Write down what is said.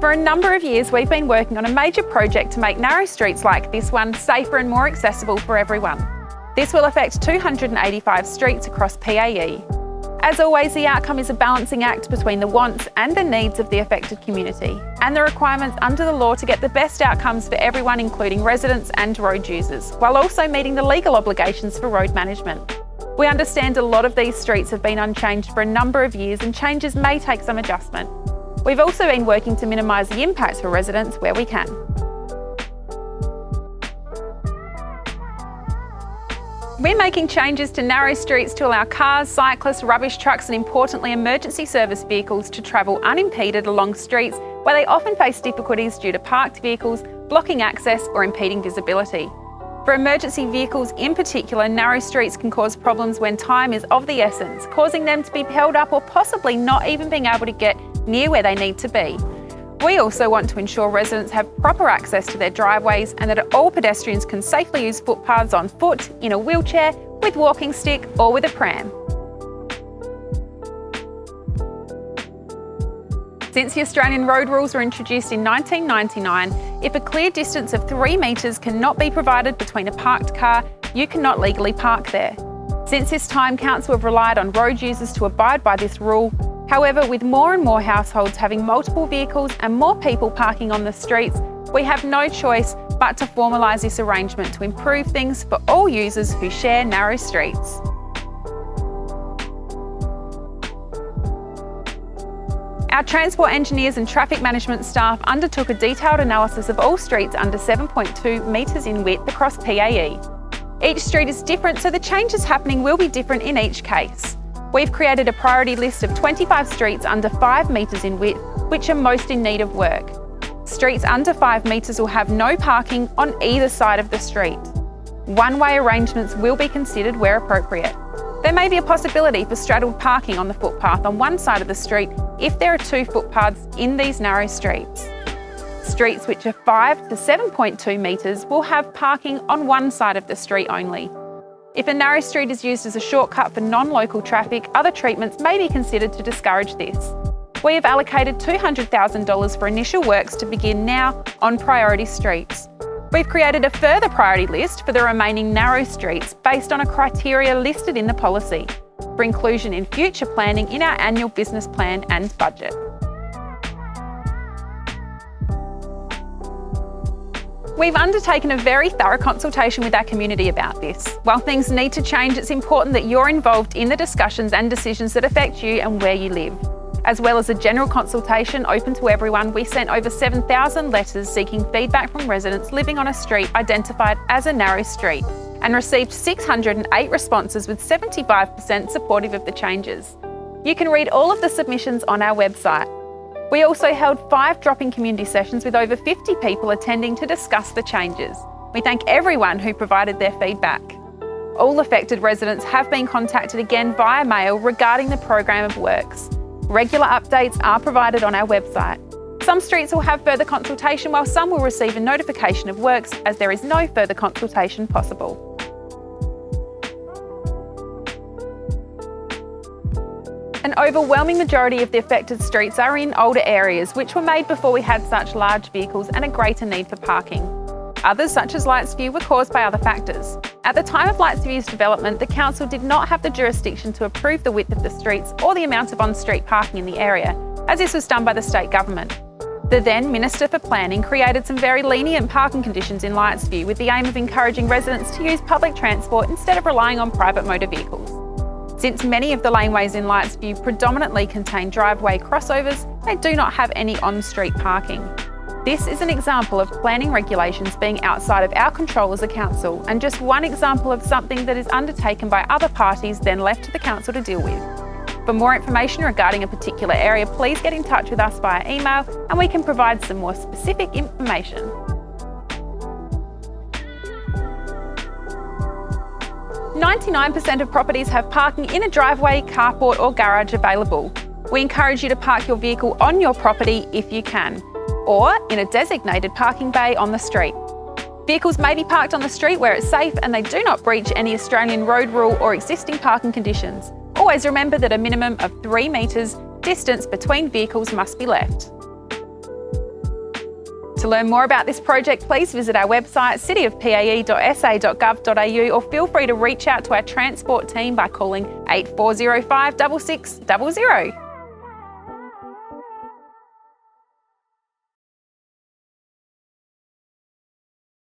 For a number of years, we've been working on a major project to make narrow streets like this one safer and more accessible for everyone. This will affect 285 streets across PAE. As always, the outcome is a balancing act between the wants and the needs of the affected community, and the requirements under the law to get the best outcomes for everyone, including residents and road users, while also meeting the legal obligations for road management. We understand a lot of these streets have been unchanged for a number of years and changes may take some adjustment. We've also been working to minimise the impacts for residents where we can. We're making changes to narrow streets to allow cars, cyclists, rubbish trucks and importantly emergency service vehicles to travel unimpeded along streets where they often face difficulties due to parked vehicles, blocking access or impeding visibility. For emergency vehicles in particular, narrow streets can cause problems when time is of the essence, causing them to be held up or possibly not even being able to get near where they need to be. We also want to ensure residents have proper access to their driveways and that all pedestrians can safely use footpaths on foot, in a wheelchair, with walking stick or with a pram. Since the Australian road rules were introduced in 1999, if a clear distance of 3 metres cannot be provided between a parked car, you cannot legally park there. Since this time, Council have relied on road users to abide by this rule. However, with more and more households having multiple vehicles and more people parking on the streets, we have no choice but to formalise this arrangement to improve things for all users who share narrow streets. Our transport engineers and traffic management staff undertook a detailed analysis of all streets under 7.2 metres in width across PAE. Each street is different, so the changes happening will be different in each case. We've created a priority list of 25 streets under 5 metres in width, which are most in need of work. Streets under 5 metres will have no parking on either side of the street. One-way arrangements will be considered where appropriate. There may be a possibility for straddled parking on the footpath on one side of the street if there are 2 footpaths in these narrow streets. Streets which are 5 to 7.2 metres will have parking on one side of the street only. If a narrow street is used as a shortcut for non-local traffic, other treatments may be considered to discourage this. We have allocated $200,000 for initial works to begin now on priority streets. We've created a further priority list for the remaining narrow streets based on a criteria listed in the policy for inclusion in future planning in our annual business plan and budget. We've undertaken a very thorough consultation with our community about this. While things need to change, it's important that you're involved in the discussions and decisions that affect you and where you live. As well as a general consultation open to everyone, we sent over 7,000 letters seeking feedback from residents living on a street identified as a narrow street and received 608 responses with 75% supportive of the changes. You can read all of the submissions on our website. We also held 5 drop-in community sessions with over 50 people attending to discuss the changes. We thank everyone who provided their feedback. All affected residents have been contacted again via mail regarding the program of works. Regular updates are provided on our website. Some streets will have further consultation while some will receive a notification of works as there is no further consultation possible. An overwhelming majority of the affected streets are in older areas which were made before we had such large vehicles and a greater need for parking. Others, such as Lightsview, were caused by other factors. At the time of Lightsview's development, the council did not have the jurisdiction to approve the width of the streets or the amount of on-street parking in the area, as this was done by the state government. The then Minister for Planning created some very lenient parking conditions in Lightsview with the aim of encouraging residents to use public transport instead of relying on private motor vehicles. Since many of the laneways in Lightsview predominantly contain driveway crossovers, they do not have any on-street parking. This is an example of planning regulations being outside of our control as a council, and just one example of something that is undertaken by other parties then left to the council to deal with. For more information regarding a particular area, please get in touch with us via email and we can provide some more specific information. 99% of properties have parking in a driveway, carport or garage available. We encourage you to park your vehicle on your property if you can, or in a designated parking bay on the street. Vehicles may be parked on the street where it's safe and they do not breach any Australian road rule or existing parking conditions. Always remember that a minimum of 3 metres distance between vehicles must be left. To learn more about this project, please visit our website cityofpae.sa.gov.au or feel free to reach out to our transport team by calling 8405 6600.